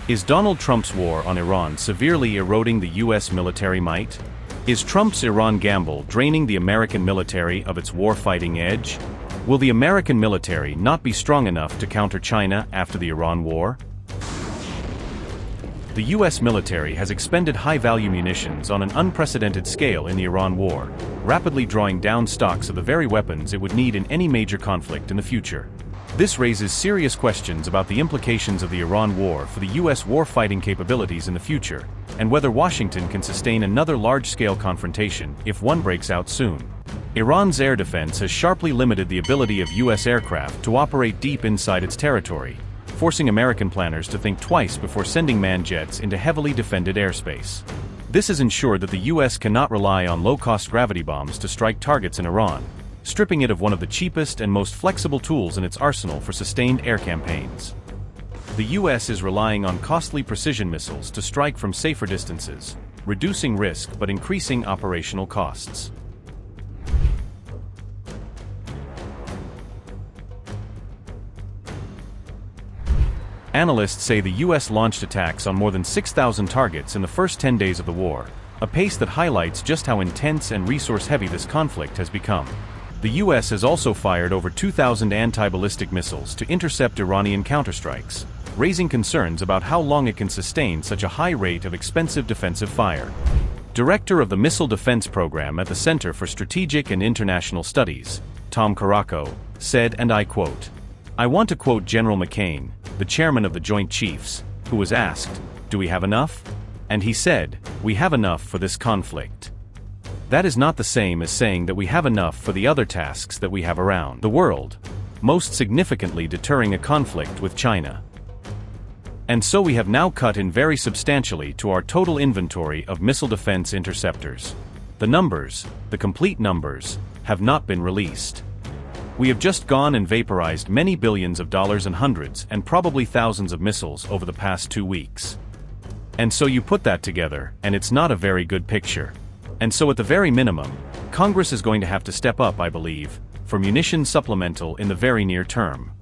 Is Donald Trump's war on Iran severely eroding the U.S. military might? Is Trump's Iran gamble draining the American military of its war-fighting edge? Will the American military not be strong enough to counter China after the Iran war? The U.S. military has expended high-value munitions on an unprecedented scale in the Iran war, rapidly drawing down stocks of the very weapons it would need in any major conflict in the future. This raises serious questions about the implications of the Iran war for the U.S. war-fighting capabilities in the future, and whether Washington can sustain another large-scale confrontation if one breaks out soon. Iran's air defense has sharply limited the ability of U.S. aircraft to operate deep inside its territory, forcing American planners to think twice before sending manned jets into heavily defended airspace. This has ensured that the U.S. cannot rely on low-cost gravity bombs to strike targets in Iran, stripping it of one of the cheapest and most flexible tools in its arsenal for sustained air campaigns. The U.S. is relying on costly precision missiles to strike from safer distances, reducing risk but increasing operational costs. Analysts say the U.S. launched attacks on more than 6,000 targets in the first 10 days of the war, a pace that highlights just how intense and resource-heavy this conflict has become. The U.S. has also fired over 2,000 anti-ballistic missiles to intercept Iranian counterstrikes, raising concerns about how long it can sustain such a high rate of expensive defensive fire. Director of the Missile Defense Program at the Center for Strategic and International Studies, Tom Caraco, said, and I quote, "I want to quote General McCain, the chairman of the Joint Chiefs, who was asked, 'Do we have enough?' And he said, 'We have enough for this conflict.' That is not the same as saying that we have enough for the other tasks that we have around the world, most significantly deterring a conflict with China. And so we have now cut in very substantially to our total inventory of missile defense interceptors. The numbers, the complete numbers, have not been released. We have just gone and vaporized many billions of dollars and hundreds and probably thousands of missiles over the past 2 weeks. And so you put that together, and it's not a very good picture. And so at the very minimum, Congress is going to have to step up, I believe, for munitions supplemental in the very near term."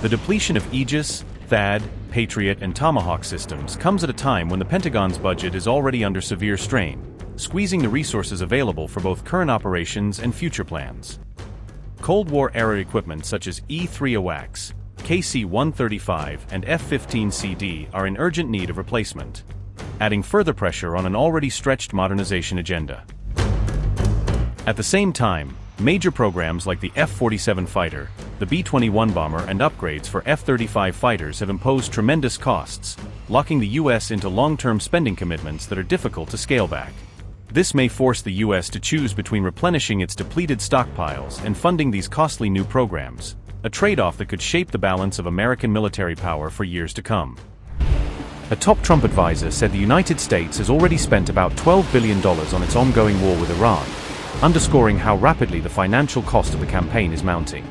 The depletion of Aegis, THAAD, Patriot and Tomahawk systems comes at a time when the Pentagon's budget is already under severe strain, squeezing the resources available for both current operations and future plans. Cold War-era equipment such as E-3 AWACS, KC-135 and F-15CD are in urgent need of replacement, adding further pressure on an already stretched modernization agenda. At the same time, major programs like the F-47 fighter, the B-21 bomber and upgrades for F-35 fighters have imposed tremendous costs, locking the U.S. into long-term spending commitments that are difficult to scale back. This may force the U.S. to choose between replenishing its depleted stockpiles and funding these costly new programs, a trade-off that could shape the balance of American military power for years to come. A top Trump advisor said the United States has already spent about $12 billion on its ongoing war with Iran, underscoring how rapidly the financial cost of the campaign is mounting.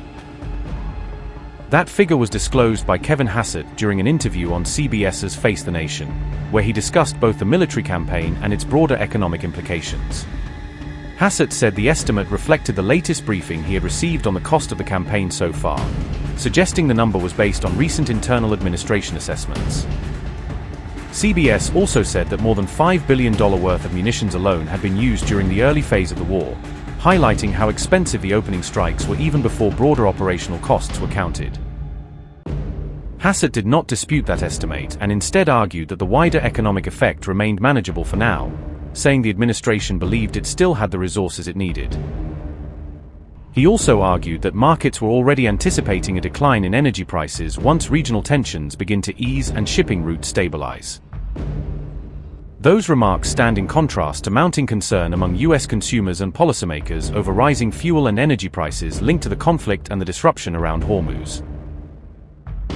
That figure was disclosed by Kevin Hassett during an interview on CBS's Face the Nation, where he discussed both the military campaign and its broader economic implications. Hassett said the estimate reflected the latest briefing he had received on the cost of the campaign so far, suggesting the number was based on recent internal administration assessments. CBS also said that more than $5 billion worth of munitions alone had been used during the early phase of the war, highlighting how expensive the opening strikes were even before broader operational costs were counted. Hassett did not dispute that estimate and instead argued that the wider economic effect remained manageable for now, saying the administration believed it still had the resources it needed. He also argued that markets were already anticipating a decline in energy prices once regional tensions begin to ease and shipping routes stabilize. Those remarks stand in contrast to mounting concern among U.S. consumers and policymakers over rising fuel and energy prices linked to the conflict and the disruption around Hormuz.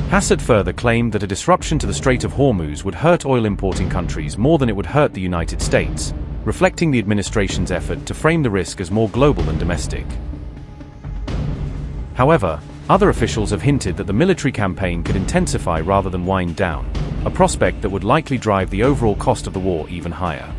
Hassett further claimed that a disruption to the Strait of Hormuz would hurt oil-importing countries more than it would hurt the United States, reflecting the administration's effort to frame the risk as more global than domestic. However, other officials have hinted that the military campaign could intensify rather than wind down, a prospect that would likely drive the overall cost of the war even higher.